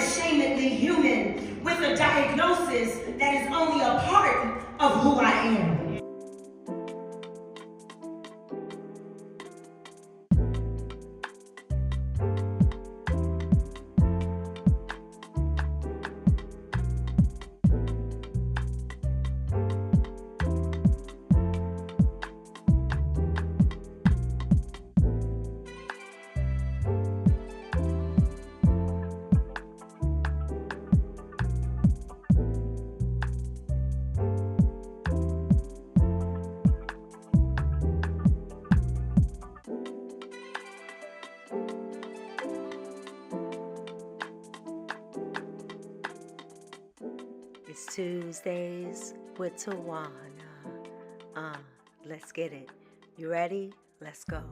unashamedly human with a diagnosis that is only a part of who I am. It's Tuesdays with Tawana. Let's get it. You ready? Let's go.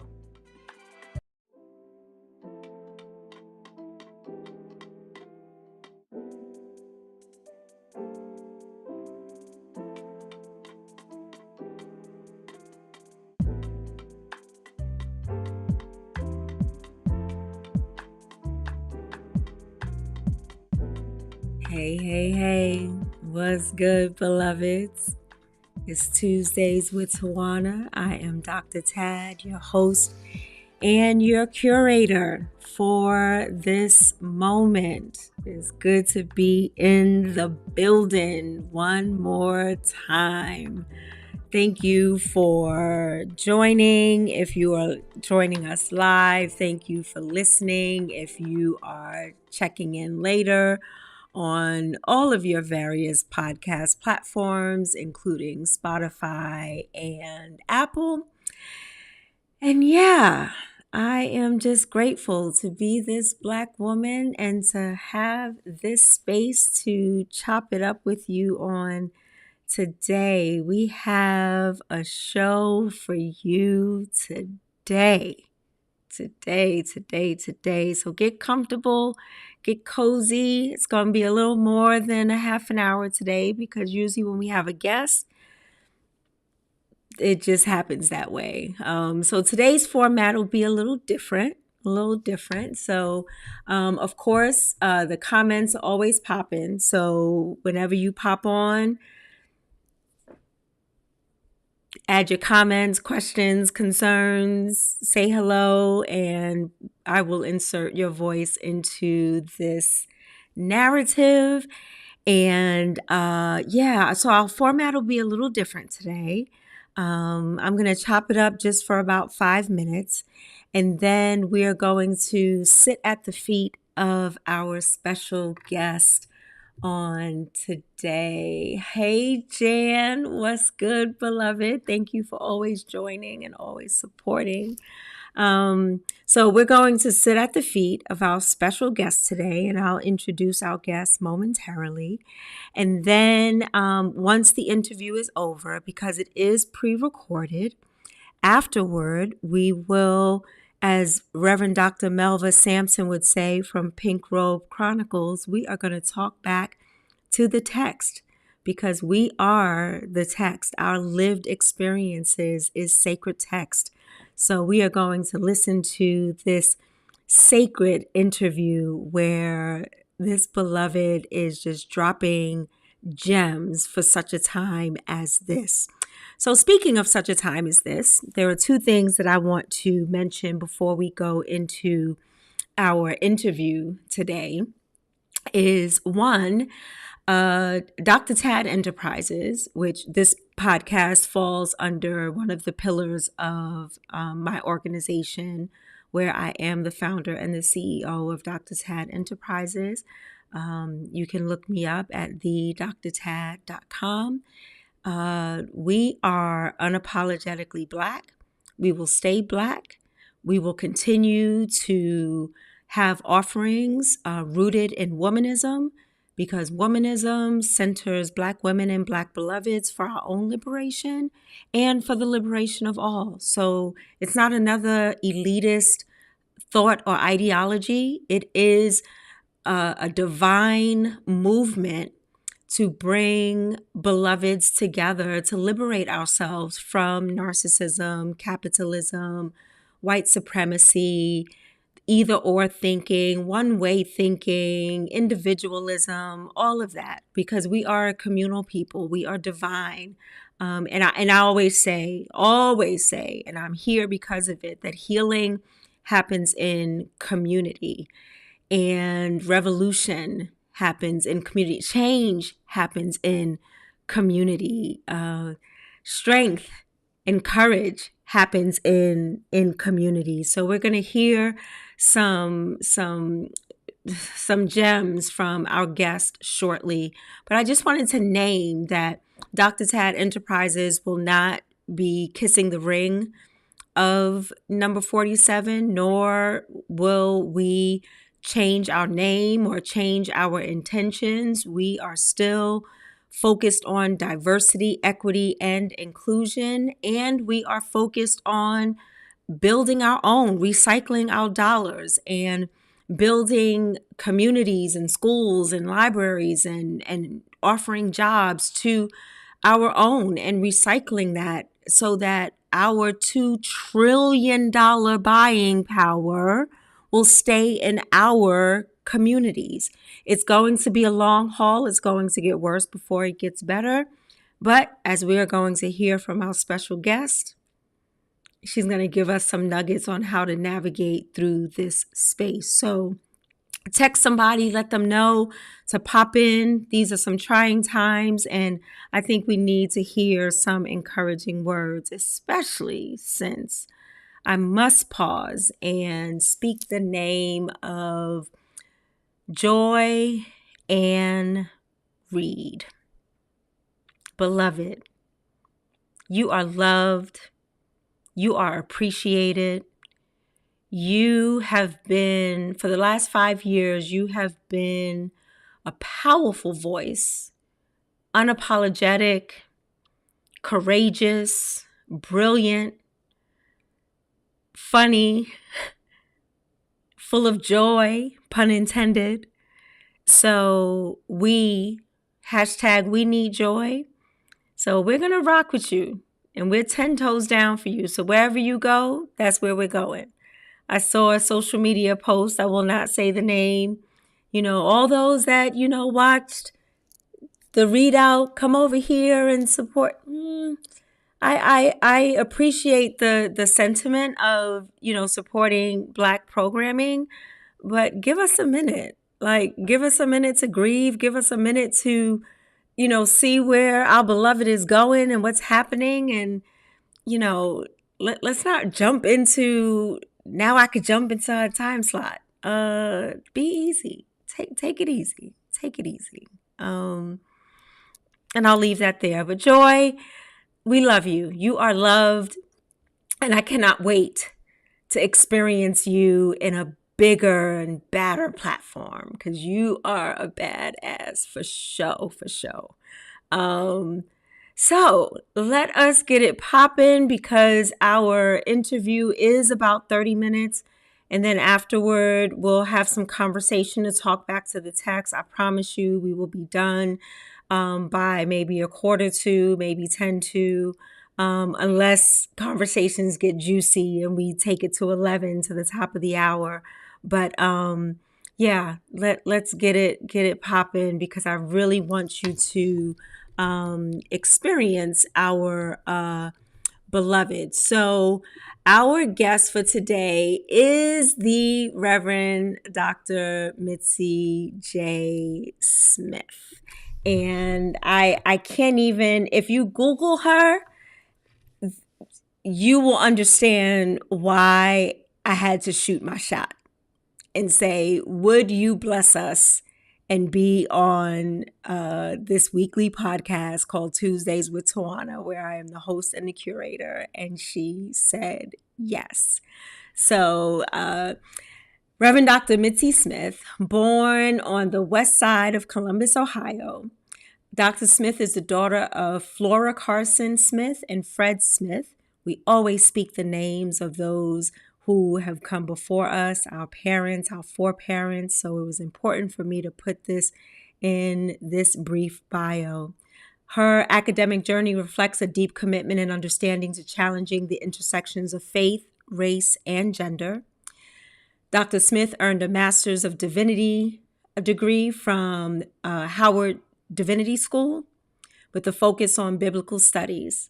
Hey. What's good, beloveds? It's Tuesdays with Tawana. I am Dr. Tad, your host and your curator for this moment. It's good to be in the building one more time. Thank you for joining. If you are joining us live, thank you for listening. If you are checking in later on all of your various podcast platforms, including Spotify and Apple. And yeah, I am just grateful to be this Black woman and to have this space to chop it up with you on today. We have a show for you today. So get comfortable, get cozy. It's going to be a little more than a half an hour today because usually when we have a guest, it just happens that way. So today's format will be a little different. So, of course, the comments always pop in. So whenever you pop on, add your comments, questions, concerns, say hello, and I will insert your voice into this narrative. And so our format will be a little different today. I'm going to chop it up just for about 5 minutes, and then we are going to sit at the feet of our special guest on today. Hey, Jan, what's good, beloved? Thank you for always joining and always supporting. So we're going to sit at the feet of our special guest today, and I'll introduce our guest momentarily. And then once the interview is over, because it is pre-recorded, afterward, we will, as Reverend Dr. Melva Sampson would say from Pink Robe Chronicles, we are going to talk back to the text because we are the text. Our lived experiences is sacred text. So we are going to listen to this sacred interview where this beloved is just dropping gems for such a time as this. So speaking of such a time as this, there are two things that I want to mention before we go into our interview today. Is one, Dr. Tad Enterprises, which this podcast falls under one of the pillars of my organization, where I am the founder and the CEO of Dr. Tad Enterprises. You can look me up at thedrtad.com. We are unapologetically Black. We will stay Black. We will continue to have offerings rooted in womanism, because womanism centers Black women and Black beloveds for our own liberation and for the liberation of all. So it's not another elitist thought or ideology. It is a divine movement to bring beloveds together to liberate ourselves from narcissism, capitalism, white supremacy, either or thinking, one way thinking, individualism, all of that, because we are a communal people. We are divine. And I always say, and I'm here because of it, that healing happens in community and revolution happens in community. Change happens in community. Strength and courage happens in community. So we're going to hear some gems from our guest shortly. But I just wanted to name that Dr. Tad Enterprises will not be kissing the ring of number 47, nor will we change our name or change our intentions. We are still focused on diversity, equity, and inclusion, and we are focused on building our own, recycling our dollars, and building communities and schools and libraries and offering jobs to our own and recycling that so that our $2 trillion buying power will stay in our communities. It's going to be a long haul. It's going to get worse before it gets better. But as we are going to hear from our special guest, she's going to give us some nuggets on how to navigate through this space. So text somebody, let them know to pop in. These are some trying times, and I think we need to hear some encouraging words, especially since I must pause and speak the name of Joy Ann Reed. Beloved, you are loved. You are appreciated. You have been, for the last 5 years, you have been a powerful voice, unapologetic, courageous, brilliant, funny, full of joy, pun intended. So we need joy. So we're going to rock with you, and we're 10 toes down for you. So wherever you go, that's where we're going. I saw a social media post. I will not say the name. All those that, watched the readout, come over here and support. I appreciate the sentiment of, supporting Black programming, but give us a minute. Give us a minute to grieve. Give us a minute to, see where our beloved is going and what's happening. And, let's not jump into, now I could jump into a time slot. Be easy. Take it easy. Take it easy. And I'll leave that there. But Joy, we love you. You are loved. And I cannot wait to experience you in a bigger and badder platform, because you are a badass for sure. So let us get it popping, because our interview is about 30 minutes. And then afterward, we'll have some conversation to talk back to the text. I promise you we will be done by maybe a quarter to, maybe 10 to, unless conversations get juicy and we take it to 11 to the top of the hour. But yeah, let's get it popping, because I really want you to experience our beloved. So our guest for today is the Reverend Dr. Mitzi J. Smith. And I can't even, if you Google her, you will understand why I had to shoot my shot and say, would you bless us and be on this weekly podcast called Tuesdays with Tawana, where I am the host and the curator? And she said yes. So Reverend Dr. Mitzi Smith, born on the west side of Columbus, Ohio. Dr. Smith is the daughter of Flora Carson Smith and Fred Smith. We always speak the names of those who have come before us, our parents, our foreparents. So it was important for me to put this in this brief bio. Her academic journey reflects a deep commitment and understanding to challenging the intersections of faith, race, and gender. Dr. Smith earned a Master's of Divinity degree from Howard Divinity School with a focus on biblical studies,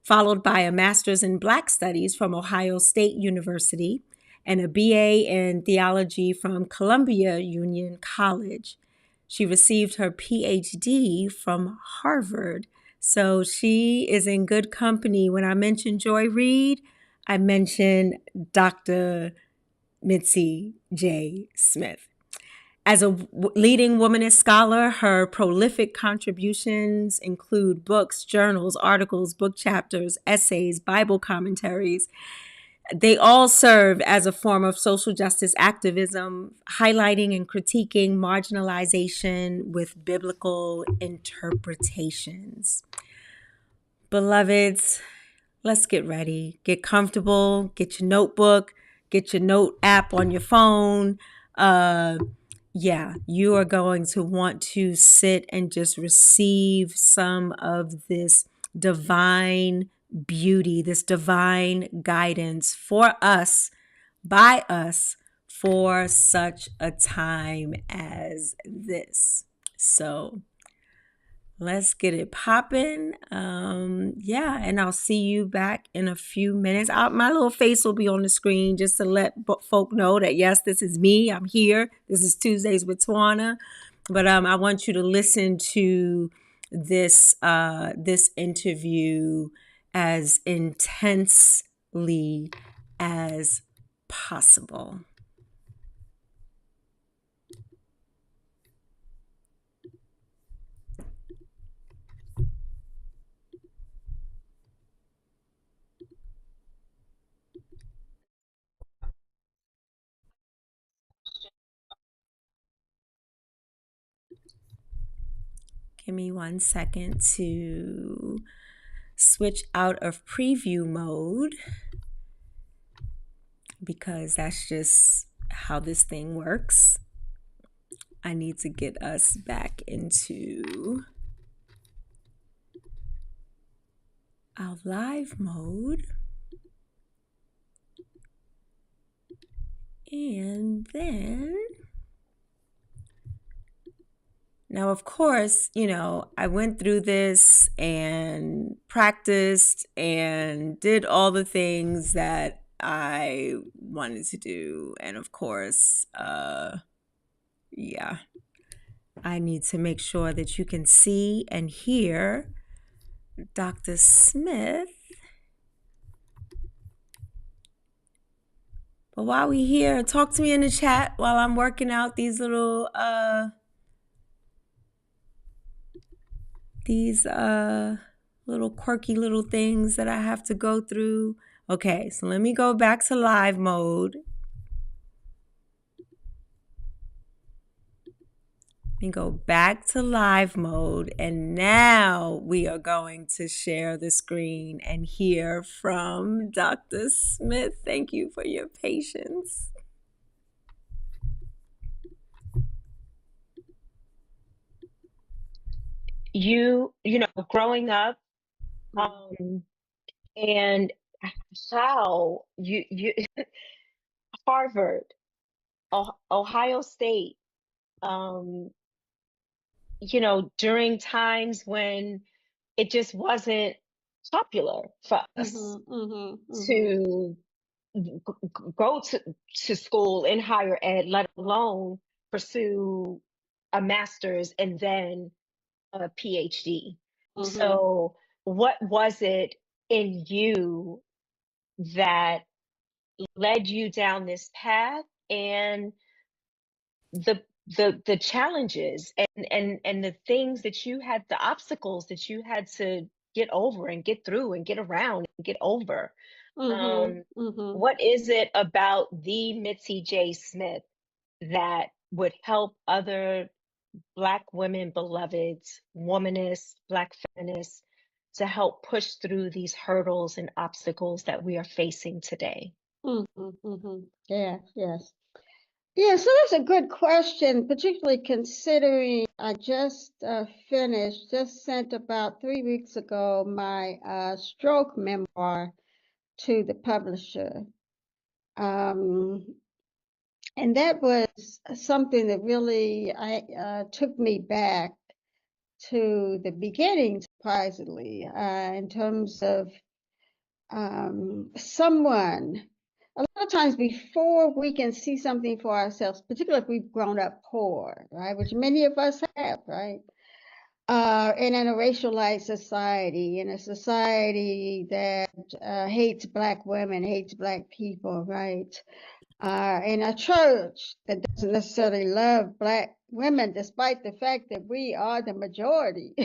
followed by a Master's in Black Studies from Ohio State University and a BA in Theology from Columbia Union College. She received her PhD from Harvard. So she is in good company. When I mentioned Joy Reid, I mentioned Dr. Mitzi J. Smith. As a leading womanist scholar, her prolific contributions include books, journals, articles, book chapters, essays, Bible commentaries. They all serve as a form of social justice activism, highlighting and critiquing marginalization with biblical interpretations. Beloveds, let's get ready. Get comfortable. Get your notebook. Get your note app on your phone. You are going to want to sit and just receive some of this divine beauty, this divine guidance for us, by us, for such a time as this. So let's get it popping. And I'll see you back in a few minutes. My little face will be on the screen just to let folk know that, yes, this is me. I'm here. This is Tuesdays with Tawana. But I want you to listen to this interview as intensely as possible. Give me 1 second to switch out of preview mode because that's just how this thing works. I need to get us back into our live mode. And then, now, of course, I went through this and practiced and did all the things that I wanted to do. And of course, I need to make sure that you can see and hear Dr. Smith. But while we're here, talk to me in the chat while I'm working out these little quirky little things that I have to go through. Okay, so let me go back to live mode. And now we are going to share the screen and hear from Dr. Smith. Thank you for your patience. Growing up, and how you Harvard, Ohio State, during times when it just wasn't popular for us to go to school in higher ed, let alone pursue a master's and then a PhD. So what was it in you that led you down this path, and the challenges and the things that you had, the obstacles that you had to get over and get through and get around and get over? What is it about the Mitzi J. Smith that would help other Black women beloveds, womanists, Black feminists, to help push through these hurdles and obstacles that we are facing today? Yes. Yeah, so that's a good question, particularly considering I just sent about 3 weeks ago my stroke memoir to the publisher. And that was something that really took me back to the beginning, surprisingly, in terms of someone. A lot of times before we can see something for ourselves, particularly if we've grown up poor, right, which many of us have, right, and in a racialized society, in a society that hates Black women, hates Black people, right, in a church that doesn't necessarily love Black women, despite the fact that we are the majority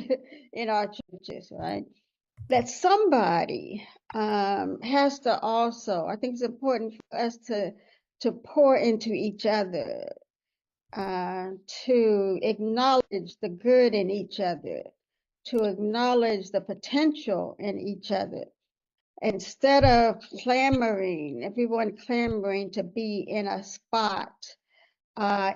in our churches, right? That somebody has to also, I think it's important for us to pour into each other, to acknowledge the good in each other, to acknowledge the potential in each other. Instead of everyone clamoring to be in a spot,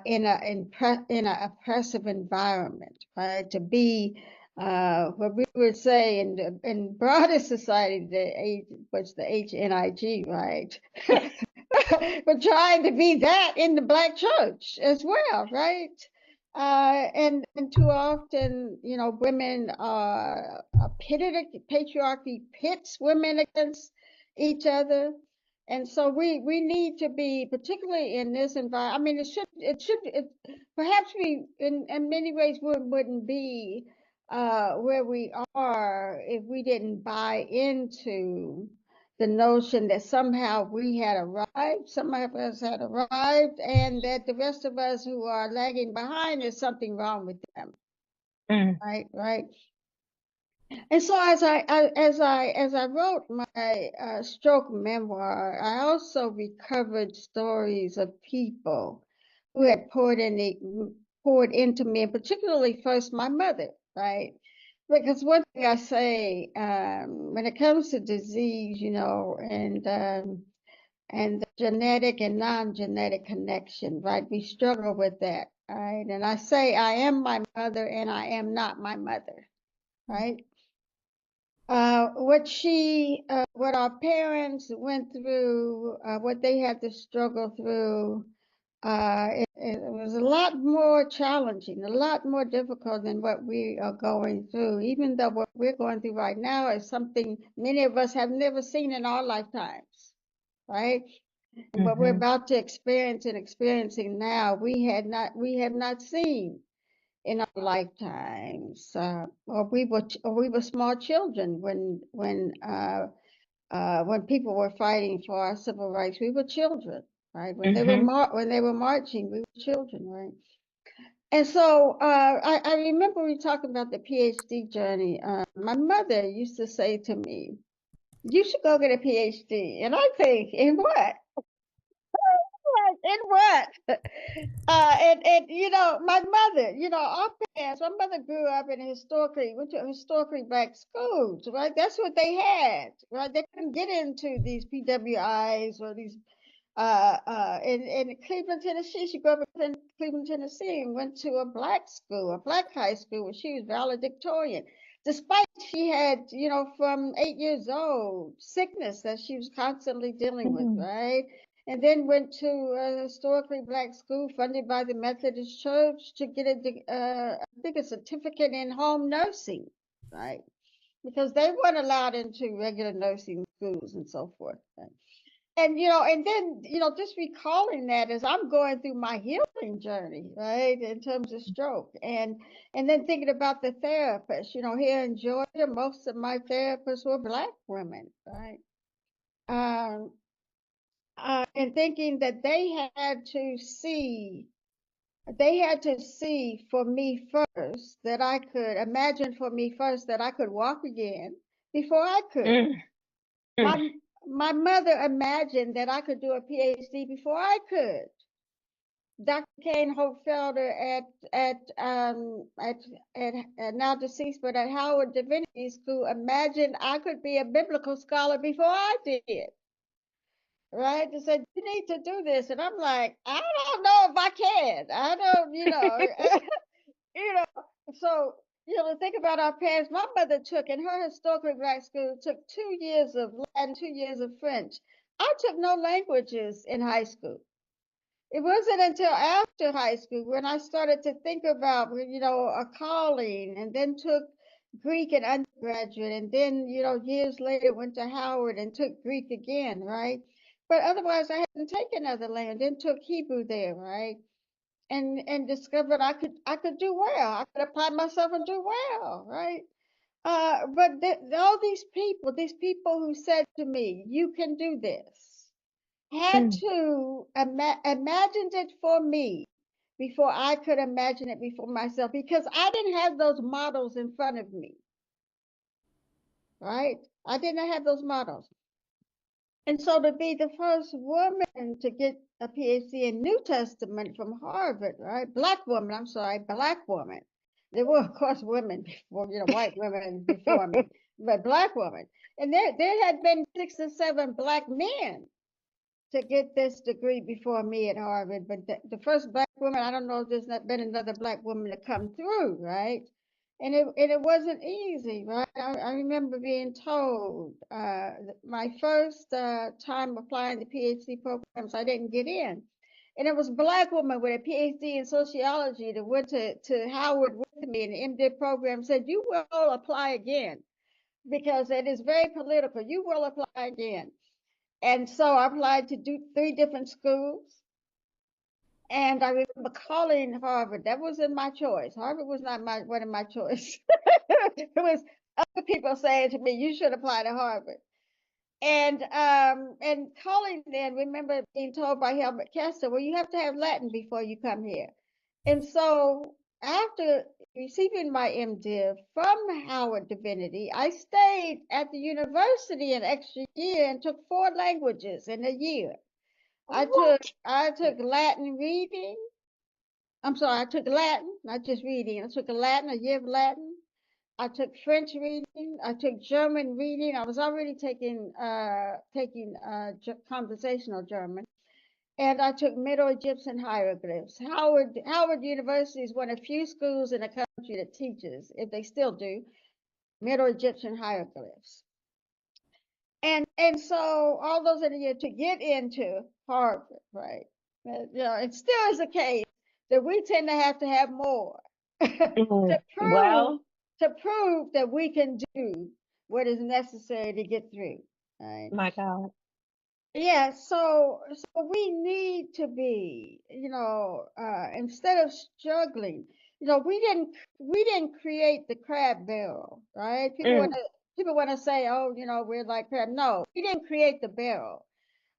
in an oppressive environment, right? To be what we would say in broader society, what's the HNIG, right? But trying to be that in the Black church as well, right? And too often, women are pitted. Patriarchy pits women against each other, and so we need to be, particularly in this environment. I mean, perhaps we in many ways wouldn't be where we are if we didn't buy into the notion that somehow we had arrived, some of us had arrived, and that the rest of us who are lagging behind, there's something wrong with them. Right. And so as I wrote my stroke memoir, I also recovered stories of people who had poured into me, and particularly first my mother, right? Because one thing I say, when it comes to disease, and the genetic and non-genetic connection, right? We struggle with that, right? And I say I am my mother and I am not my mother, right? What our parents went through, what they had to struggle through, it was a lot more challenging, a lot more difficult than what we are going through, even though what we're going through right now is something many of us have never seen in our lifetimes, right? And what we're about to experience and experiencing now, we have not seen in our lifetimes, or we were small children when people were fighting for our civil rights. We were children, right? When they were marching, we were children, right? And so I remember we talking about the PhD journey. My mother used to say to me, "You should go get a PhD," and I think, in what? In what? And my mother, our parents, my mother grew up in went to historically Black schools, right? That's what they had, right? They couldn't get into these PWIs or these in Cleveland, Tennessee. She grew up in Cleveland, Tennessee, and went to a Black school, a Black high school, where she was valedictorian. Despite she had, from 8 years old, sickness that she was constantly dealing with, right? And then went to a historically Black school funded by the Methodist Church to get I think a certificate in home nursing, right? Because they weren't allowed into regular nursing schools and so forth. Right? And then, just recalling that as I'm going through my healing journey, right, in terms of stroke, and then thinking about the therapists, here in Georgia, most of my therapists were Black women, right? And thinking that they had to see for me first that I could imagine for me first that I could walk again before I could. My mother imagined that I could do a PhD before I could. Dr. Kane Hopefelder at now deceased, but at Howard Divinity School, imagined I could be a biblical scholar before I did. Right? They said, you need to do this. And I'm like, I don't know if I can. I don't, so, think about our parents. My mother took, in her historically Black school, took 2 years of Latin, 2 years of French. I took no languages in high school. It wasn't until after high school when I started to think about, a calling, and then took Greek in undergraduate, and then, years later went to Howard and took Greek again, right? But otherwise, I hadn't taken other language, then took Hebrew there, right? And discovered I could do well. I could apply myself and do well, right? But all these people who said to me, "You can do this," had Mm. to imagine it for me before I could imagine it before myself, because I didn't have those models in front of me, right? I didn't have those models. And so to be the first woman to get a PhD in New Testament from Harvard, right? Black woman, I'm sorry, black woman. There were, of course, women before, white women before me, but black woman. And there had been 6 or 7 black men to get this degree before me at Harvard, but the first black woman, I don't know if there's not been another black woman to come through, right? And it wasn't easy, right? I remember being told my first time applying to PhD programs, I didn't get in. And it was a black woman with a PhD in sociology that went to Howard with me in the MDiv program, said, "You will apply again because it is very political. You will apply again." And so I applied to do 3 different schools. And I remember calling Harvard. That wasn't my choice. Harvard was not one of my choice. It was other people saying to me, "You should apply to Harvard." And calling then, remember being told by Helmut Kester, "Well, you have to have Latin before you come here." And so after receiving my MDiv from Howard Divinity, I stayed at the university an extra year and took 4 languages in a year. I took What? I took Latin reading. I'm sorry, I took Latin, not just reading. I took a year of Latin. I took French reading. I took German reading. I was already taking conversational German, and I took Middle Egyptian hieroglyphs. Howard University is one of few schools in the country that teaches, if they still do, Middle Egyptian hieroglyphs. And so all those in a year to get into Harvard, right? It still is the case that we tend to have more to prove Well, to prove that we can do what is necessary to get through, right? my God. Yeah, so we need to be, instead of struggling, we didn't create the crab barrel, right? Mm. People want to say, "Oh, we're like crab." No, we didn't create the barrel.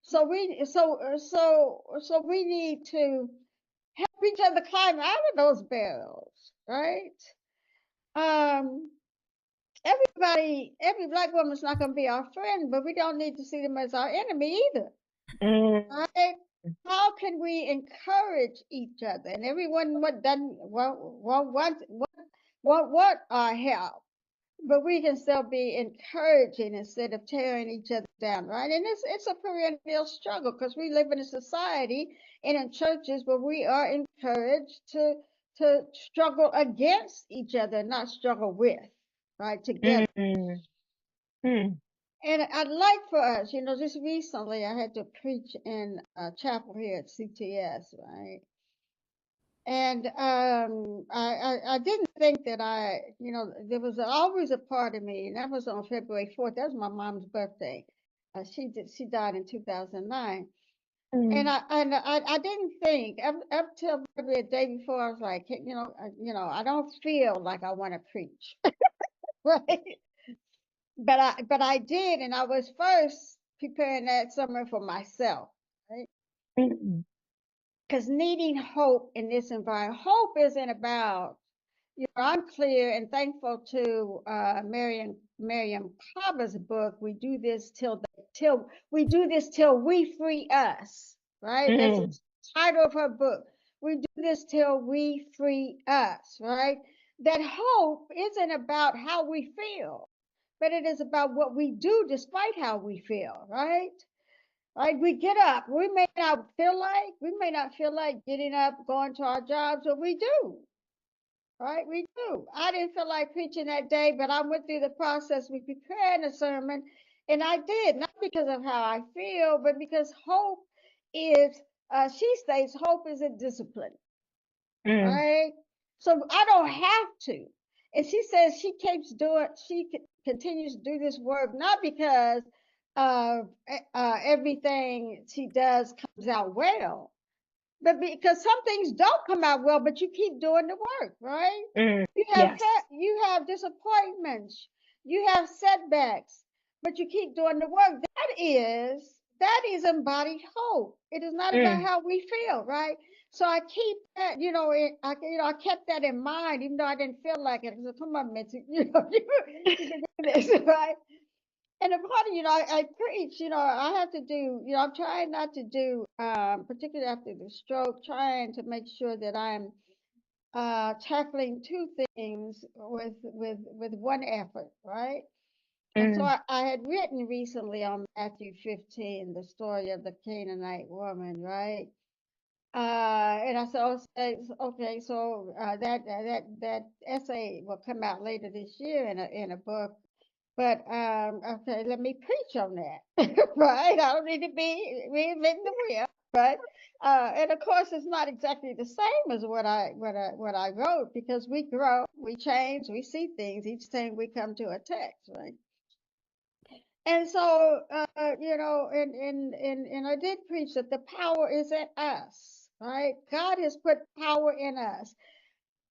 So we need to help each other climb out of those barrels, right? Um, every black woman's not going to be our friend, but we don't need to see them as our enemy either. Mm. Right? How can we encourage each other? And everyone what doesn't want our help, but we can still be encouraging instead of tearing each other down, right? And it's a perennial struggle because we live in a society and in churches where we are encouraged to struggle against each other, not struggle with, right? Together. Mm. Mm. And I'd like for us, just recently I had to preach in a chapel here at CTS, right? And I didn't think that there was always a part of me, and that was on February 4th. That was my mom's birthday. She died in 2009. And Mm. I didn't think up till maybe a day before, I was like, I don't feel like I want to preach, right? But I did, and I was first preparing that summer for myself, right? Mm. Because needing hope in this environment, hope isn't about, I'm clear and thankful to Miriam Kaba's book. We do this till we free us, right? That's the Mm. title of her book. We do this till we free us, right? That hope isn't about how we feel, but it is about what we do despite how we feel, right? Right? We get up. We may not feel like getting up, going to our jobs, but we do, right? We do. I didn't feel like preaching that day, but I went through the process. We prepared a sermon, and I did, not because of how I feel, but because hope is she states hope is a discipline, Mm. right? So I don't have to. And she says she continues to do this work, not because everything she does comes out well, but because some things don't come out well, but you keep doing the work, right? Mm. You have Yes. you have disappointments, you have setbacks, but you keep doing the work. That is embodied hope. It is not about Mm. how we feel, right? So I keep that, I kept that in mind, even though I didn't feel like it. I said, come on, Mitzi, you can do this, right? And a part of, I preach, I have to do, I'm trying not to do, particularly after the stroke, trying to make sure that I'm tackling two things with one effort, right? And so Mm. I had written recently on Matthew 15, the story of the Canaanite woman, right? And I said, okay, so that essay will come out later this year in a book. But okay, let me preach on that, right? I don't need to be reinventing the wheel, right? And of course, it's not exactly the same as what I wrote because we grow, we change, we see things each time we come to a text, right? And so, and I did preach that the power is in us, right? God has put power in us.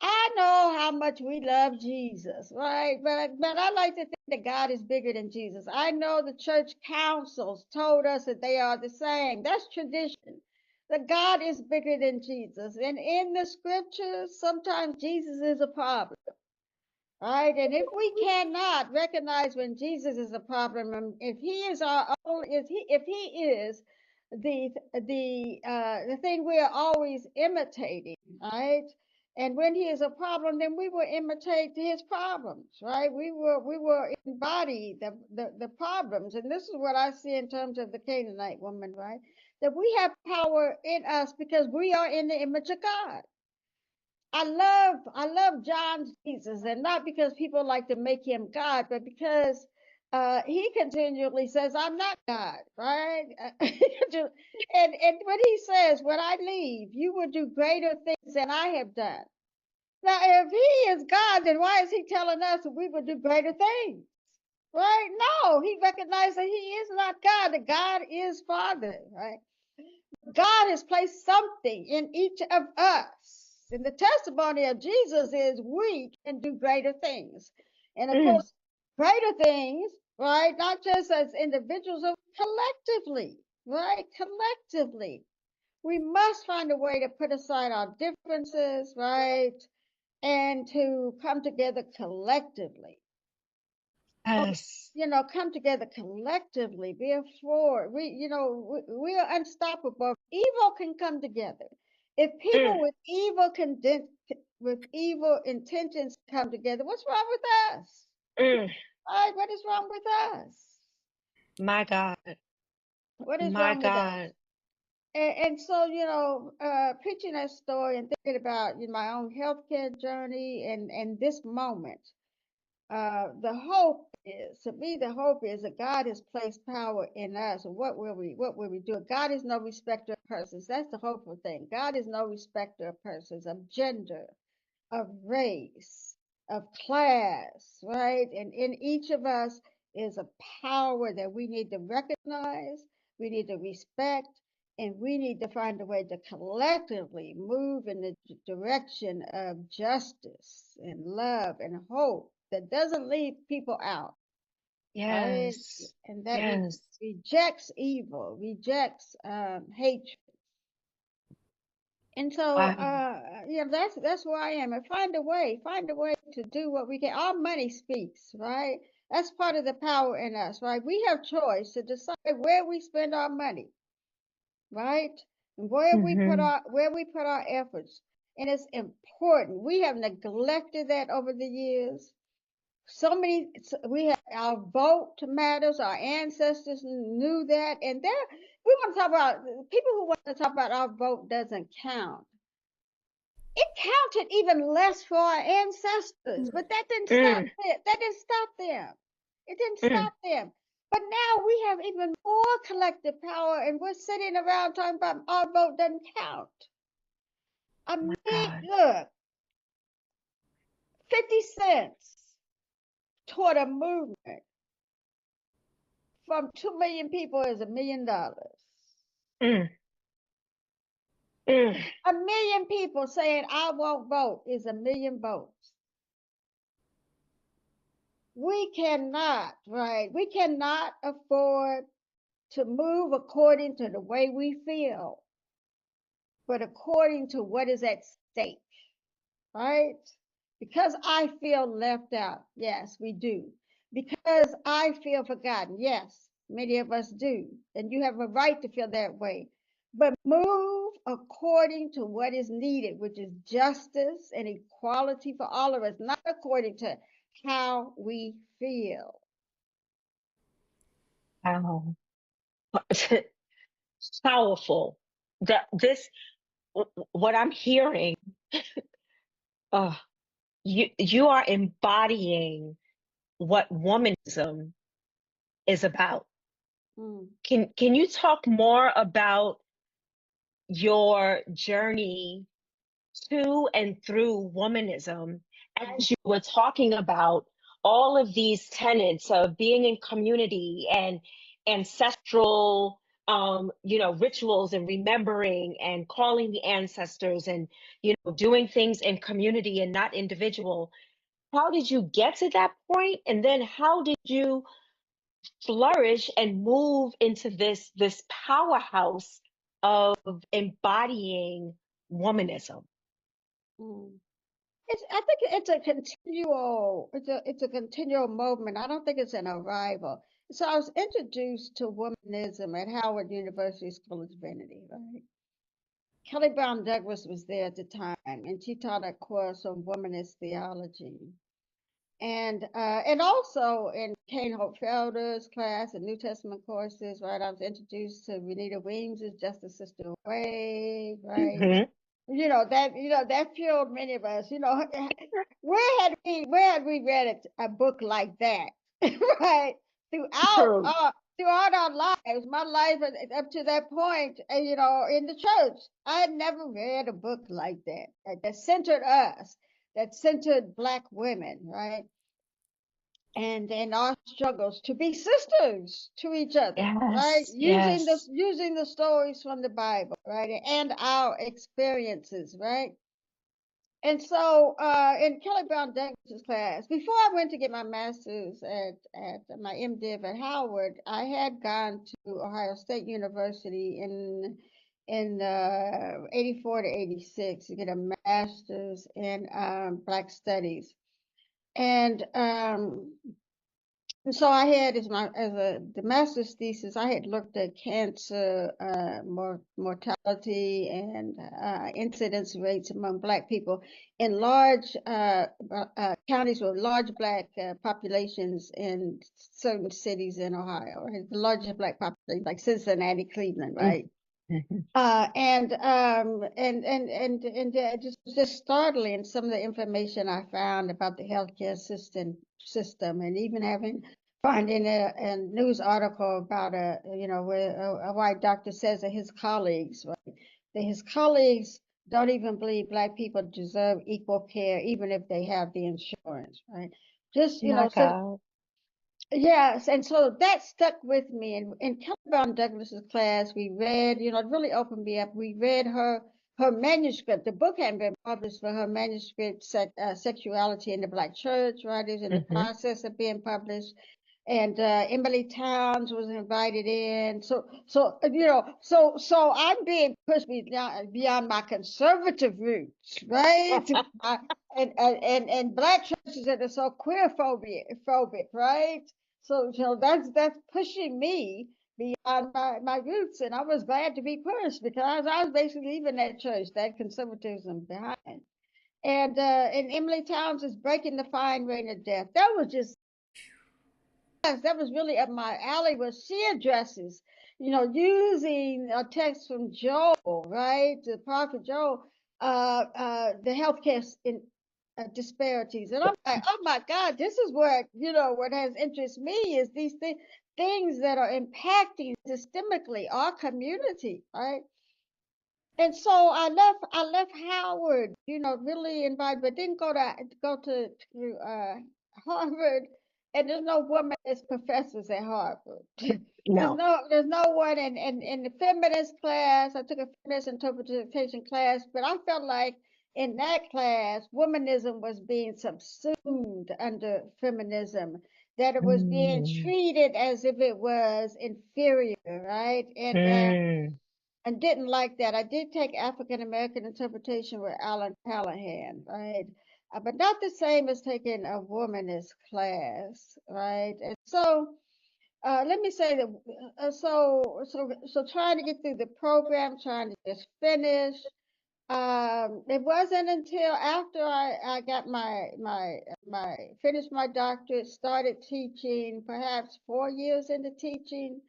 I know how much we love Jesus, right? But I like to think that God is bigger than Jesus. I know the church councils told us that they are the same. That's tradition. That God is bigger than Jesus. And in the scriptures, sometimes Jesus is a problem. Right, and if we cannot recognize when Jesus is a problem, and if He is our only, if He is the thing we are always imitating, right? And when He is a problem, then we will imitate His problems, right? We will embody the problems, and this is what I see in terms of the Canaanite woman, right? That we have power in us because we are in the image of God. I love John's Jesus, and not because people like to make him God, but because he continually says, "I'm not God," right? And when he says, "When I leave, you will do greater things than I have done." Now, if he is God, then why is he telling us that we will do greater things? Right? No, he recognized that he is not God. That God is Father, right? God has placed something in each of us. And the testimony of Jesus is we can do greater things. And of Mm. course, greater things, right? Not just as individuals, but collectively, right? Collectively. We must find a way to put aside our differences, right? And to come together collectively. Yes. Come together collectively, be a force. We are unstoppable. Evil can come together. If Mm. people with evil intentions come together, what's wrong with us? Mm. Right? What is wrong with us? My God. What is My wrong with us? God. And so, preaching that story and thinking about my own healthcare journey and this moment. The hope is that God has placed power in us. And what will we do? God is no respecter of persons. That's the hopeful thing. God is no respecter of persons, of gender, of race, of class, right? And in each of us is a power that we need to recognize, we need to respect, and we need to find a way to collectively move in the direction of justice and love and hope that doesn't leave people out, right? Yes. And that Yes. rejects evil, rejects hatred. And so, Wow. that's where I am. And find a way to do what we can. Our money speaks, right? That's part of the power in us, right? We have choice to decide where we spend our money, right? And Mm-hmm. where we put our efforts. And it's important. We have neglected that over the years. We have our vote matters. Our ancestors knew that, and we want to talk about people who want to talk about our vote doesn't count. It counted even less for our ancestors, but that didn't stop Mm. them. That didn't stop them. It didn't Mm. stop them. But now we have even more collective power, and we're sitting around talking about our vote doesn't count. I Oh my mean, God. look, 50 cents toward a movement from 2 million people is $1 million. Mm, mm. 1 million people saying I won't vote is 1 million votes. We cannot, right? We cannot afford to move according to the way we feel, but according to what is at stake, right? Because I feel left out, yes, we do. Because I feel forgotten, yes, many of us do. And you have a right to feel that way. But move according to what is needed, which is justice and equality for all of us, not according to how we feel. Wow. Powerful. That this, what I'm hearing, uh, you are embodying what womanism is about. Mm, Can you talk more about your journey to and through womanism mm, as you were talking about all of these tenets of being in community and ancestral rituals and remembering and calling the ancestors and doing things in community and not individual. How did you get to that point, and then how did you flourish and move into this powerhouse of embodying womanism? mm. I think it's a continual, it's a continual movement. I don't think it's an arrival. So I was introduced to womanism at Howard University School of Divinity, right? Kelly Brown Douglas was there at the time, and she taught a course on womanist theology. And also in Kane Hope Felder's class and New Testament courses, right? I was introduced to Renita Weems's Justice Sister Way, right? Hmm. That fueled many of us. Where had we read a book like that, right? Throughout True. throughout our lives, my life up to that point, in the church, I had never read a book like that centered us, that centered Black women, right? And our struggles to be sisters to each other, right? Yes, Using yes. the stories from the Bible, right, and our experiences, right? And so, in Kelly Brown Douglas's class, before I went to get my master's at my MDiv at Howard, I had gone to Ohio State University in 84 to 86 to get a master's in Black Studies. And so I had the master's thesis, I had looked at cancer mortality and incidence rates among Black people in large counties with large Black populations in certain cities in Ohio, right? The largest Black population, like Cincinnati, Cleveland, right? Mhm. Just startling some of the information I found about the healthcare system, and even finding a news article about where a white doctor says that his colleagues, right, that his colleagues don't even believe Black people deserve equal care, even if they have the insurance, right? Just My so God. yes, and so that stuck with me. And in Kelly Brown Douglas's class, we read, it really opened me up. We read her manuscript. The book hadn't been published, but her manuscript, Sexuality in the Black Church, right, is in the Hmm. process of being published. And Emily Towns was invited in. So I'm being pushed beyond my conservative roots, right? And Black churches that are so queer phobic, right? So that's pushing me beyond my roots, and I was glad to be pushed because I was basically leaving that church, that conservatism behind. And Emily Towns is breaking the fine rate of death. That was just, yes, that was really up my alley. Where she addresses, using a text from Joel, right, the prophet Joel, the healthcare disparities. And I'm like, oh my God, this is what, what has interested me is these things that are impacting systemically our community, right? And so I left Howard, really invited, but didn't go to Harvard. And there's no woman as professors at Harvard. There's No. no one in the feminist class. I took a feminist interpretation class, but I felt like in that class, womanism was being subsumed under feminism, that it was being Mm. treated as if it was inferior, right? Mm. And didn't like that. I did take African American interpretation with Alan Callahan, right? But not the same as taking a womanist class, right? And so let me say that so trying to get through the program, trying to just finish. It wasn't until after I got my finished my doctorate, started teaching, perhaps 4 years into teaching,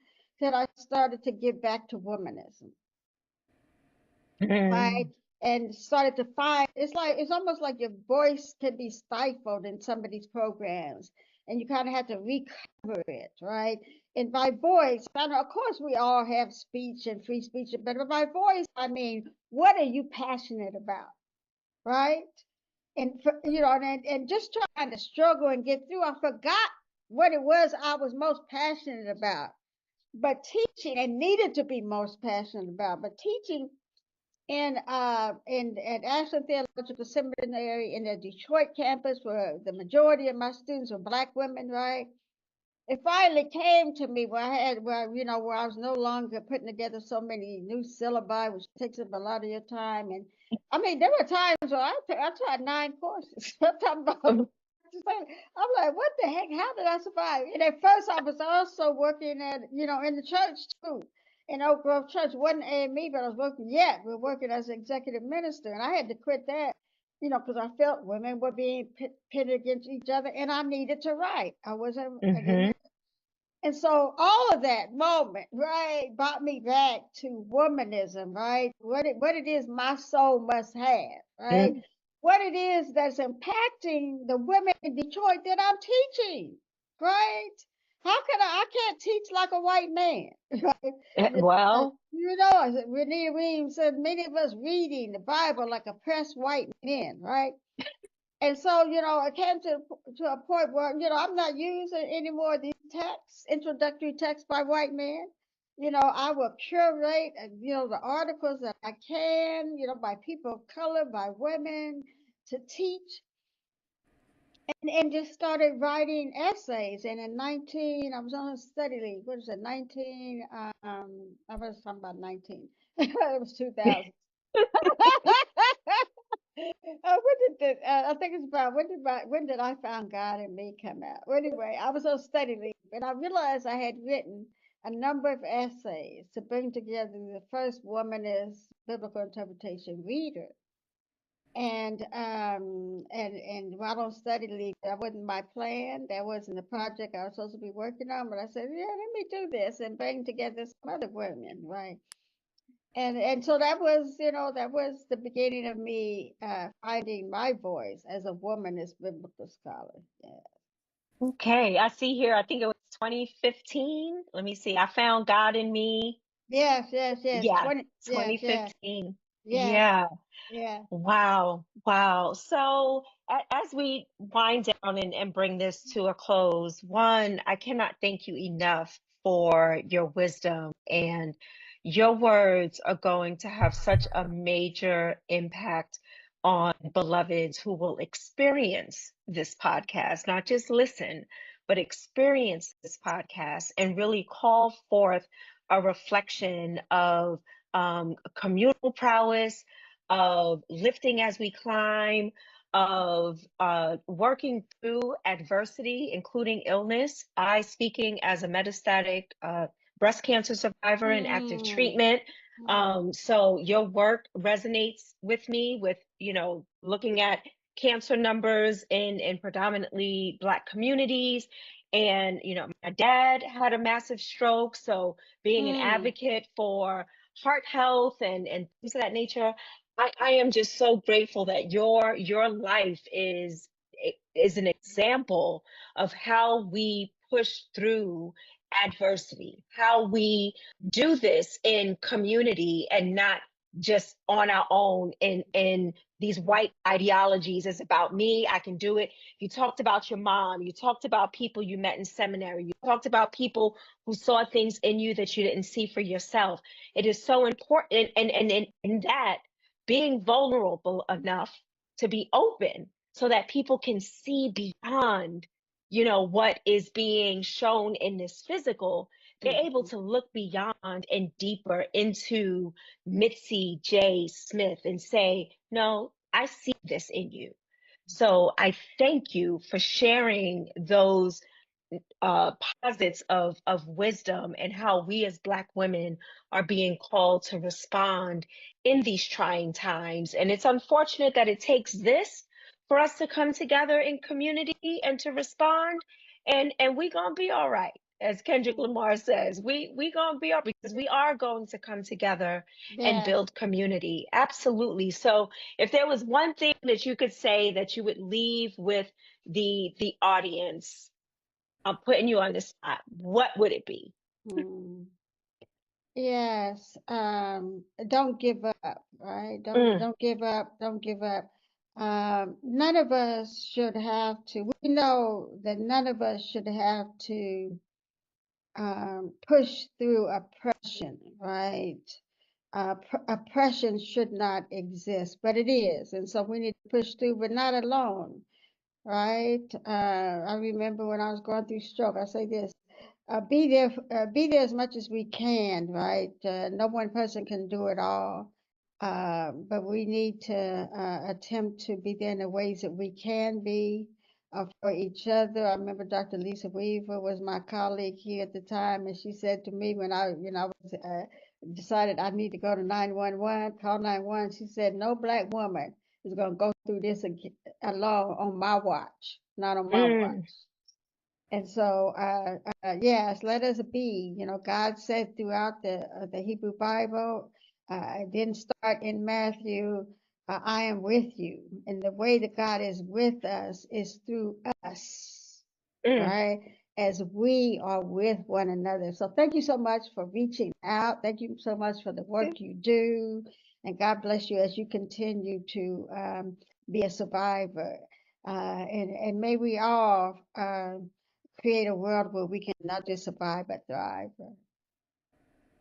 that I started to get back to womanism, right? Mm. And started to find it's almost like your voice can be stifled in some of these programs, and you kind of have to recover it, right? And by voice, I know, of course, we all have speech and free speech, but by voice, I mean, what are you passionate about, right? And and just trying to struggle and get through, I forgot what it was I was most passionate about, but teaching and needed to be most passionate about, but teaching in at Ashland Theological Seminary in the Detroit campus, where the majority of my students were Black women, right? It finally came to me where I was no longer putting together so many new syllabi, which takes up a lot of your time. And I mean, there were times where I taught 9 courses. I'm talking about. Mm. I'm like, what the heck? How did I survive? And at first, I was also working in the church too, in Oak Grove Church. It wasn't AME, but I was working. Yet we're working as executive minister, and I had to quit that, because I felt women were being pitted against each other, and I needed to write. I Mm-hmm. didn't. And so all of that moment, right, brought me back to womanism, right? What it is my soul must have, right? Mm. What it is that's impacting the women in Detroit that I'm teaching, right? How can I can't teach like a white man, right? Well, As Renee Reeves said, many of us reading the Bible like oppressed white men, right? And so, it came to a point where, I'm not using any more of these texts, introductory texts by white men. I will curate, the articles that I can, by people of color, by women, to teach, and just started writing essays. And in 19, I was on a study leave. What is it, 19? I was talking about 19. It was 2000. I think it's about when did I Found God in Me come out? Well, anyway, I was on study leave, and I realized I had written a number of essays to bring together the first womanist biblical interpretation reader. And while on study leave, that wasn't my plan. That wasn't the project I was supposed to be working on. But I said, yeah, let me do this and bring together some other women, right? And so that was the beginning of me finding my voice as a woman as biblical scholar. Yeah. okay. I see here, I think it was 2015. Let me see. I found God in me. Yes, yes, yes. Yeah, 20, yes, yes, 2015. yes, Yeah. yeah. Wow. Wow. So as we wind down and bring this to a close, one, I cannot thank you enough for your wisdom, and your words are going to have such a major impact on beloveds who will experience this podcast, not just listen, but experience this podcast and really call forth a reflection of communal prowess, of lifting as we climb, of working through adversity, including illness. I, speaking as a metastatic breast cancer survivor in active Mm, treatment. mm, So your work resonates with me with, looking at cancer numbers in predominantly Black communities. And, my dad had a massive stroke. So being an mm, advocate for heart health and things of that nature, I am just so grateful that your life is an example of how we push through adversity, how we do this in community and not just on our own in these white ideologies. It's about me, I can do it. You talked about your mom, you talked about people you met in seminary, you talked about people who saw things in you that you didn't see for yourself. It is so important, and that being vulnerable enough to be open so that people can see beyond, what is being shown in this physical. They're able Mhm. to look beyond and deeper into Mitzi J. Smith and say, no, I see this in you. So I thank you for sharing those posits of wisdom and how we as Black women are being called to respond in these trying times. And it's unfortunate that it takes this for us to come together in community and to respond. And we gonna be all right. As Kendrick Lamar says, we gonna be all right because we are going to come together and Yes. build community. Absolutely. So if there was one thing that you could say that you would leave with the audience, I'm putting you on the spot. What would it be? Mm. Yes. Don't give up, right? Mm, Don't give up. Don't give up. None of us should have to. We know that none of us should have to push through oppression, right? Oppression should not exist, but it is, and so we need to push through, but not alone, right? I remember when I was going through stroke. I say this: be there as much as we can, right? No one person can do it all, but we need to attempt to be there in the ways that we can be for each other. I remember Dr. Lisa Weaver was my colleague here at the time, and she said to me when I was decided I need to go to 911, call 911. She said, "No Black woman is going to go through this alone on my watch, not on my mm, watch." And so, yes, let us be. You know, God said throughout the Hebrew Bible, it didn't start in Matthew. I am with you, and the way that God is with us is through us, mm. right? As we are with one another. So, thank you so much for reaching out. Thank you so much for the work you do, and God bless you as you continue to be a survivor. And may we all. Create a world where we can not just survive but thrive.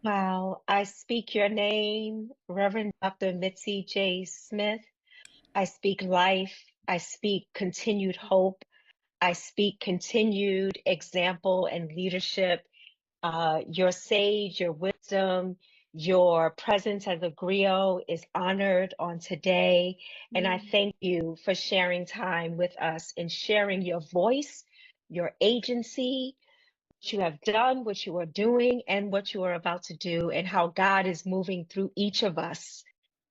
Wow. I speak your name, Reverend Dr. Mitzi J. Smith. I speak life. I speak continued hope. I speak continued example and leadership. Your sage, your wisdom, your presence as a griot is honored on today. And I Mm. thank you for sharing time with us and sharing your voice, your agency, what you have done, what you are doing, and what you are about to do, and how God is moving through each of us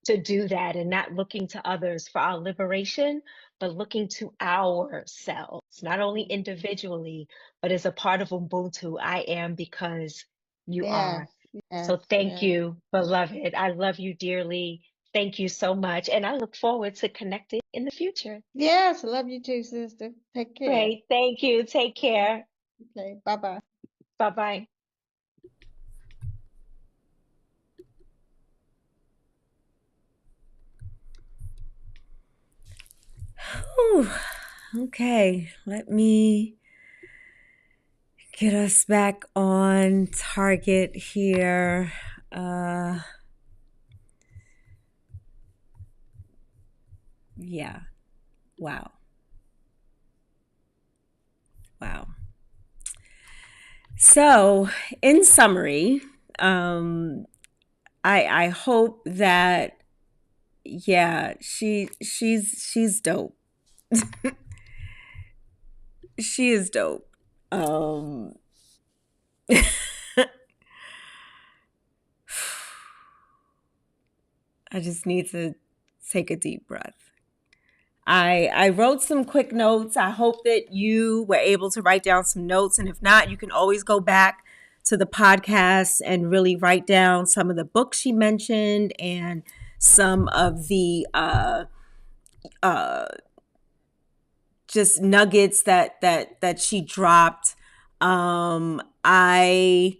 to do that and not looking to others for our liberation, but looking to ourselves, not only individually, but as a part of Ubuntu. I am because you Yes, are. yes, So thank yes. you, beloved. I love you dearly. Thank you so much. And I look forward to connecting in the future. Yes, love you too, sister. Take care. Great. Thank you. Take care. Okay, bye bye. Bye bye. Whew. Okay, let me get us back on target here. Yeah. Wow. Wow. So, in summary, I hope that yeah, she's dope. She is dope. Um I just need to take a deep breath. I wrote some quick notes. I hope that you were able to write down some notes. And if not, you can always go back to the podcast and really write down some of the books she mentioned and some of the just nuggets that she dropped. I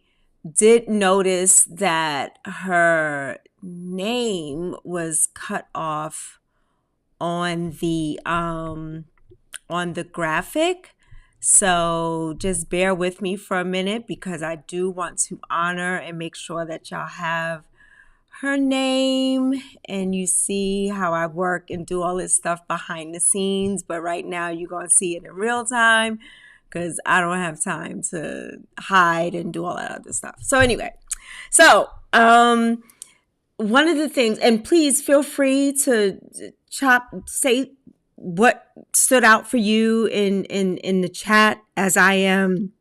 did notice that her name was cut off on the graphic. So just bear with me for a minute, because I do want to honor and make sure that y'all have her name and you see how I work and do all this stuff behind the scenes. But right now you're going to see it in real time, because I don't have time to hide and do all that other stuff. So anyway, one of the things, and please feel free to say what stood out for you in the chat as I am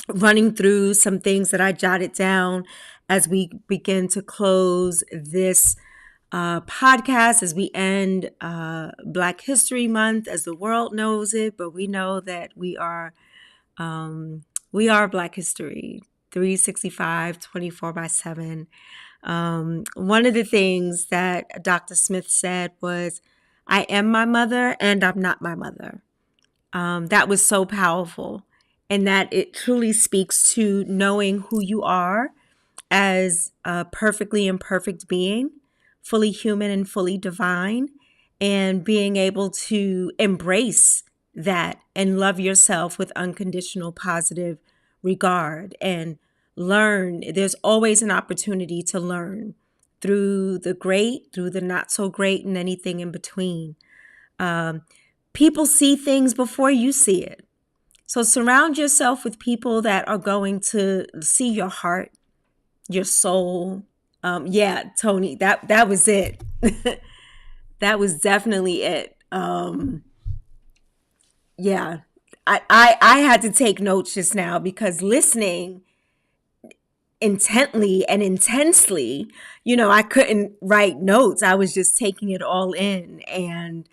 running through some things that I jotted down as we begin to close this podcast, as we end Black History Month as the world knows it. But we know that we are Black history, 365, 24/7. One of the things that Dr. Smith said was, I am my mother and I'm not my mother. That was so powerful, and that it truly speaks to knowing who you are as a perfectly imperfect being, fully human and fully divine, and being able to embrace that and love yourself with unconditional positive regard and learn. There's always an opportunity to learn through the great, through the not so great, and anything in between. People see things before you see it. So surround yourself with people that are going to see your heart, your soul. Yeah, Tony, that was it. That was definitely it. Yeah, I had to take notes just now, because listening intently and intensely, I couldn't write notes. I was just taking it all in, and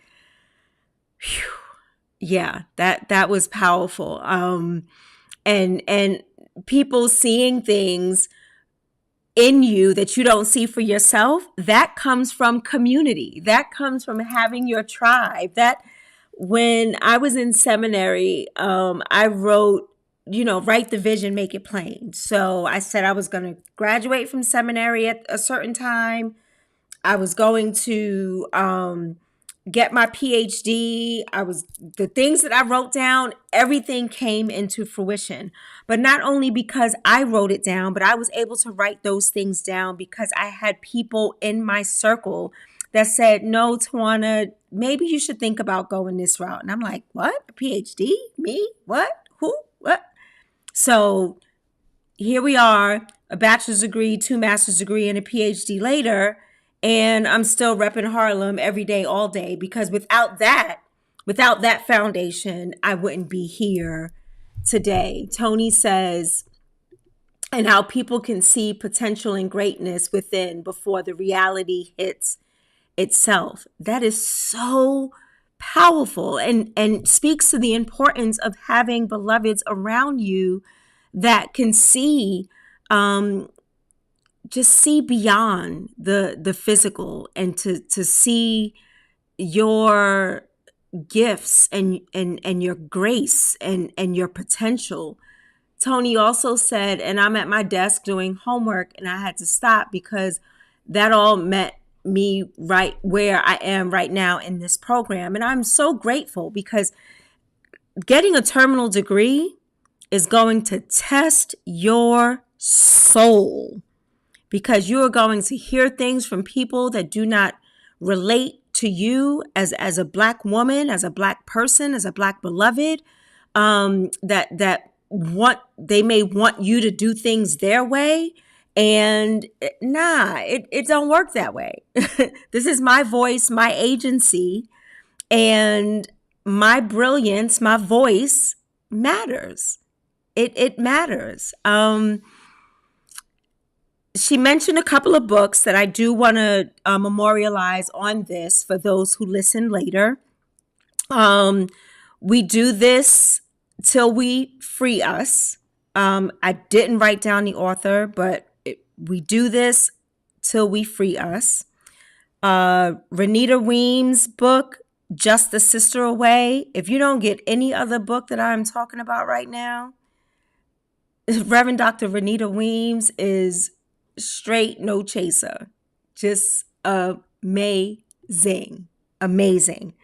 whew, yeah, that was powerful. And people seeing things in you that you don't see for yourself, that comes from community. That comes from having your tribe. That when I was in seminary, I wrote, write the vision, make it plain. So I said I was going to graduate from seminary at a certain time. I was going to get my PhD. The things that I wrote down, everything came into fruition. But not only because I wrote it down, but I was able to write those things down because I had people in my circle that said, no, Tawana, maybe you should think about going this route. And I'm like, what? A PhD? Me? What? Who? What? So here we are, a bachelor's degree, 2 master's degree, and a PhD later. And I'm still repping Harlem every day, all day, because without that foundation, I wouldn't be here today. Tony says, and how people can see potential and greatness within before the reality hits itself. That is so powerful, and speaks to the importance of having beloveds around you that can see, just see beyond the physical, and to see your gifts and your grace and your potential. Tony also said, and I'm at my desk doing homework and I had to stop because that all met me right where I am right now in this program. And I'm so grateful, because getting a terminal degree is going to test your soul, because you are going to hear things from people that do not relate to you as a Black woman, as a Black person, as a Black beloved, that they may want you to do things their way. And it don't work that way. This is my voice, my agency, and my brilliance, my voice matters. It matters. She mentioned a couple of books that I do want to memorialize on this for those who listen later. We do this till we free us. I didn't write down the author, but we do this till we free us. Renita Weems' book, Just the Sister Away. If you don't get any other book that I'm talking about right now, Reverend Dr. Renita Weems is straight no chaser. Just amazing. Amazing.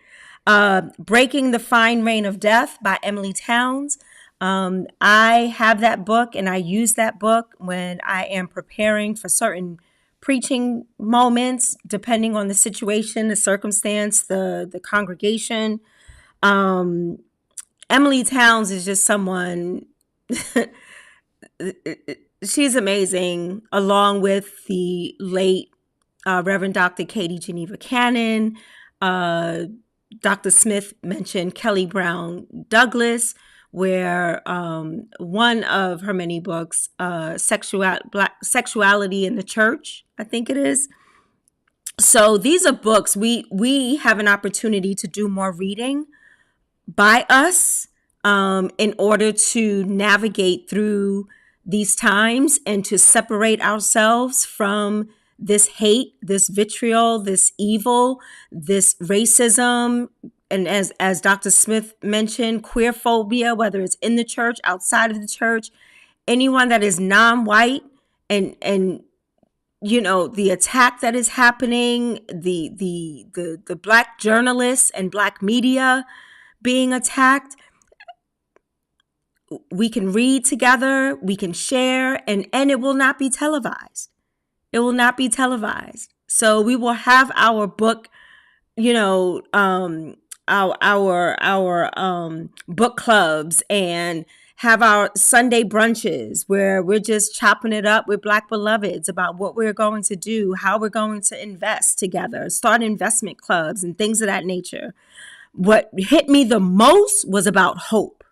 Breaking the Fine Rain of Death by Emily Towns. I have that book and I use that book when I am preparing for certain preaching moments, depending on the situation, the circumstance, the congregation. Emily Towns is just someone, she's amazing, along with the late Reverend Dr. Katie Geneva Cannon. Dr. Smith mentioned Kelly Brown Douglas, where one of her many books, Black Sexuality in the Church, I think it is. So these are books we have an opportunity to do more reading by us in order to navigate through these times and to separate ourselves from this hate, this vitriol, this evil, this racism, and as Dr. Smith mentioned, queer phobia, whether it's in the church, outside of the church, anyone that is non-white, and you know, the attack that is happening, the Black journalists and Black media being attacked. We can read together, we can share, and it will not be televised. It will not be televised. So we will have our book, you know, our book clubs, and have our Sunday brunches where we're just chopping it up with Black beloveds about what we're going to do, how we're going to invest together, start investment clubs and things of that nature. What hit me the most was about hope.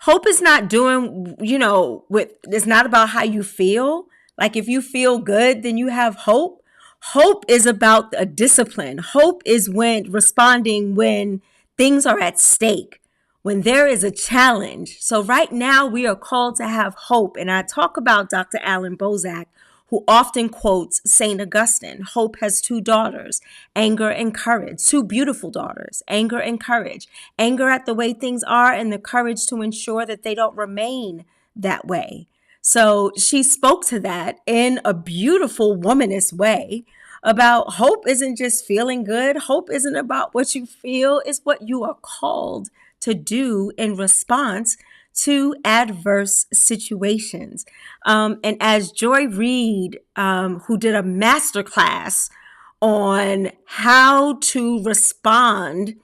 Hope is not doing, you know, it's not about how you feel. Like if you feel good, then you have hope. Hope is about a discipline. Hope is when responding when things are at stake, when there is a challenge. So right now we are called to have hope. And I talk about Dr. Alan Bozak, who often quotes St. Augustine. Hope has two daughters, anger and courage, two beautiful daughters, anger and courage, anger at the way things are and the courage to ensure that they don't remain that way. So she spoke to that in a beautiful womanist way about hope isn't just feeling good. Hope isn't about what you feel. It's what you are called to do in response to adverse situations. And as Joy Reid, who did a masterclass on how to respond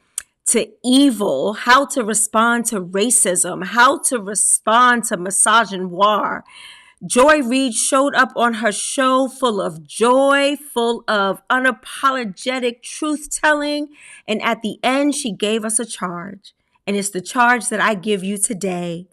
to evil, how to respond to racism, how to respond to misogynoir, Joy Reid showed up on her show full of joy, full of unapologetic truth-telling. And at the end, she gave us a charge. And it's the charge that I give you today.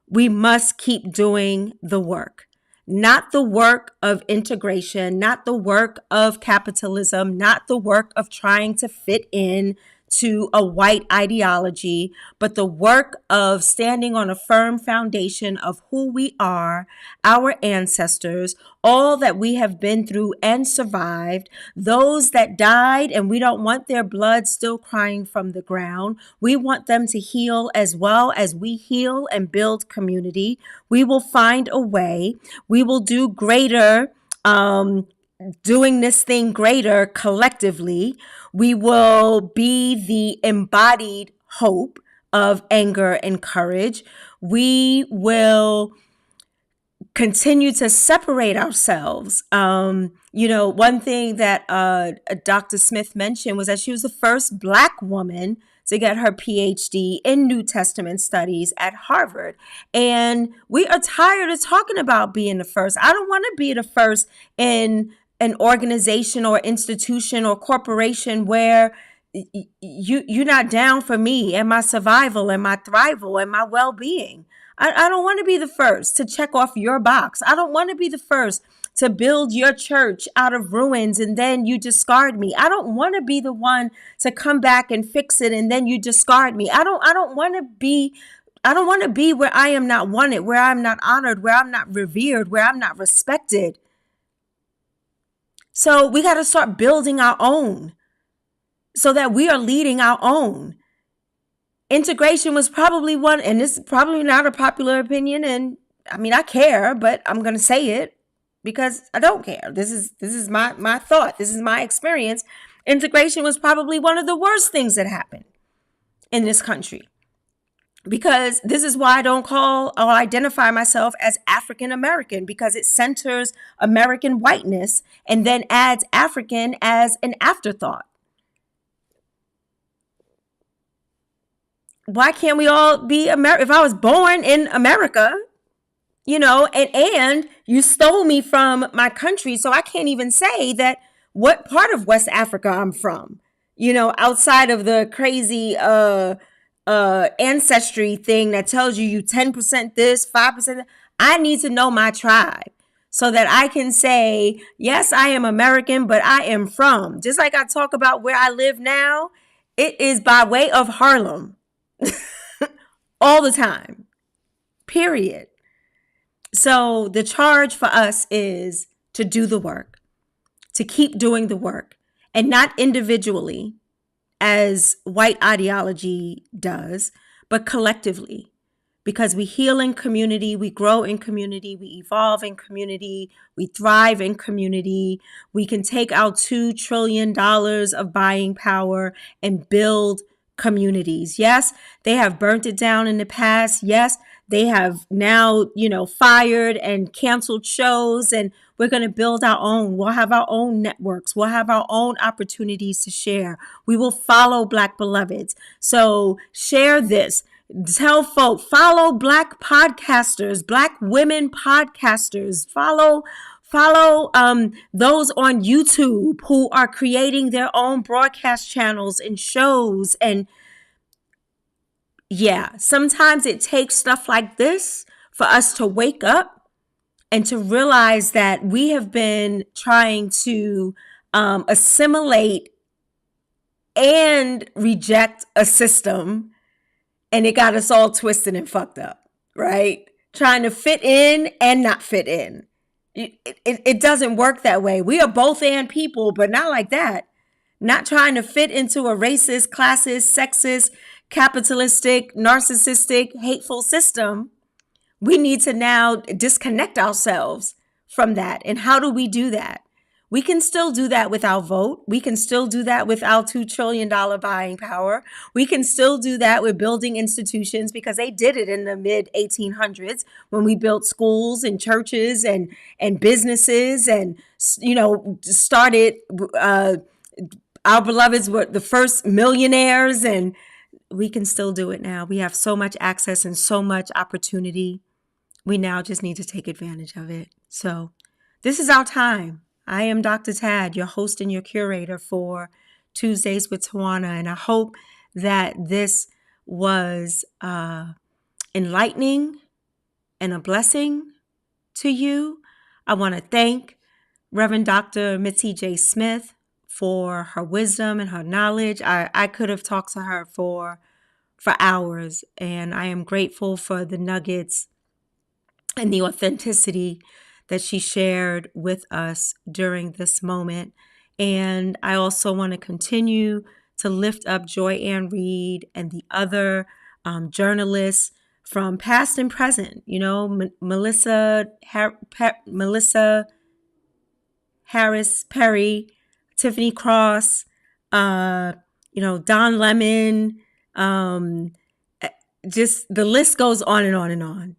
We must keep doing the work. Not the work of integration, not the work of capitalism, not the work of trying to fit in to a white ideology, but the work of standing on a firm foundation of who we are, our ancestors, all that we have been through and survived, those that died, and we don't want their blood still crying from the ground. We want them to heal as well as we heal and build community. We will find a way. We will do greater, doing this thing greater collectively. We will be the embodied hope of anger and courage. We will continue to separate ourselves. You know, one thing that Dr. Smith mentioned was that she was the first Black woman to get her PhD in New Testament studies at Harvard. And we are tired of talking about being the first. I don't want to be the first in an organization or institution or corporation where you're not down for me and my survival and my thrival and my well-being. I don't want to be the first to check off your box. I don't want to be the first to build your church out of ruins and then you discard me. I don't want to be the one to come back and fix it and then you discard me. I don't want to be where I am not wanted, where I'm not honored, where I'm not revered, where I'm not respected. So we got to start building our own so that we are leading our own. Integration was probably one, and this is probably not a popular opinion, and I mean, I care, but I'm going to say it because I don't care. This is my thought. This is my experience. Integration was probably one of the worst things that happened in this country, because this is why I don't call or identify myself as African American, because it centers American whiteness and then adds African as an afterthought. Why can't we all be American? If I was born in America, and you stole me from my country, so I can't even say that what part of West Africa I'm from, outside of the crazy ancestry thing that tells you 10% this, 5% that. I need to know my tribe so that I can say, yes, I am American, but I am from. Just like I talk about where I live now, it is by way of Harlem. All the time, period. So the charge for us is to do the work, to keep doing the work, and not individually as white ideology does, but collectively, because we heal in community, we grow in community, we evolve in community, we thrive in community. We can take our $2 trillion of buying power and build communities. Yes, they have burnt it down in the past. Yes, they have now, fired and canceled shows, and we're going to build our own. We'll have our own networks. We'll have our own opportunities to share. We will follow Black beloveds. So share this. Tell folk, follow Black podcasters, Black women podcasters, follow those on YouTube who are creating their own broadcast channels and shows. And yeah, sometimes it takes stuff like this for us to wake up and to realize that we have been trying to assimilate and reject a system, and it got us all twisted and fucked up, right? Trying to fit in and not fit in. It doesn't work that way. We are both and people, but not like that. Not trying to fit into a racist, classist, sexist, capitalistic, narcissistic, hateful system. We need to now disconnect ourselves from that. And how do we do that? We can still do that with our vote. We can still do that with our $2 trillion buying power. We can still do that with building institutions, because they did it in the mid 1800s when we built schools and churches and businesses and, started, our beloveds were the first millionaires, and we can still do it now. We have so much access and so much opportunity. We now just need to take advantage of it. So this is our time. I am Dr. Tad, your host and your curator for Tuesdays with Tawana, and I hope that this was enlightening and a blessing to you. I want to thank Reverend Dr. Mitzi J. Smith for her wisdom and her knowledge. I could have talked to her for hours, and I am grateful for the nuggets and the authenticity that she shared with us during this moment. And I also want to continue to lift up Joy Ann Reid and the other journalists from past and present. Melissa Harris Perry, Tiffany Cross, Don Lemon, just the list goes on and on and on.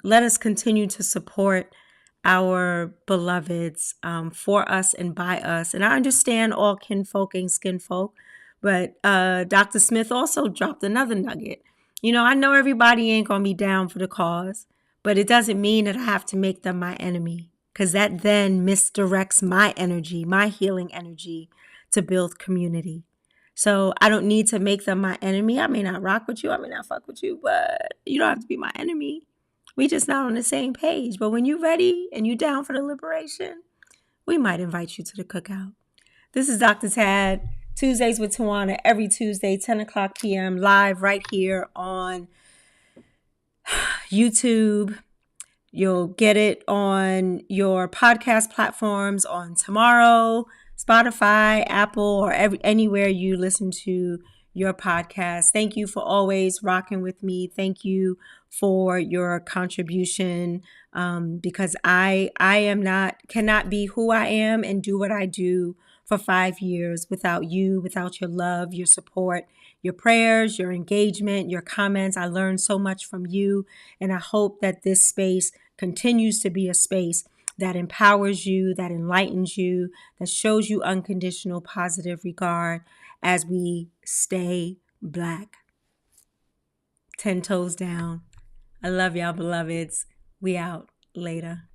Let us continue to support our beloveds for us and by us. And I understand all kinfolk and skinfolk, but Dr. Smith also dropped another nugget. I know everybody ain't going to be down for the cause, but it doesn't mean that I have to make them my enemy, because that then misdirects my energy, my healing energy, to build community. So I don't need to make them my enemy. I may not rock with you, I may not fuck with you, but you don't have to be my enemy. We just not on the same page. But when you're ready and you down for the liberation, we might invite you to the cookout. This is Dr. Tad, Tuesdays with Tawana, every Tuesday, 10 o'clock p.m., live right here on YouTube. You'll get it on your podcast platforms on tomorrow, Spotify, Apple, or anywhere you listen to your podcast. Thank you for always rocking with me. Thank you for your contribution, because I cannot be who I am and do what I do for 5 years without you, without your love, your support, your prayers, your engagement, your comments. I learned so much from you, and I hope that this space continues to be a space that empowers you, that enlightens you, that shows you unconditional positive regard as we stay Black. 10 toes down. I love y'all, beloveds. We out. Later.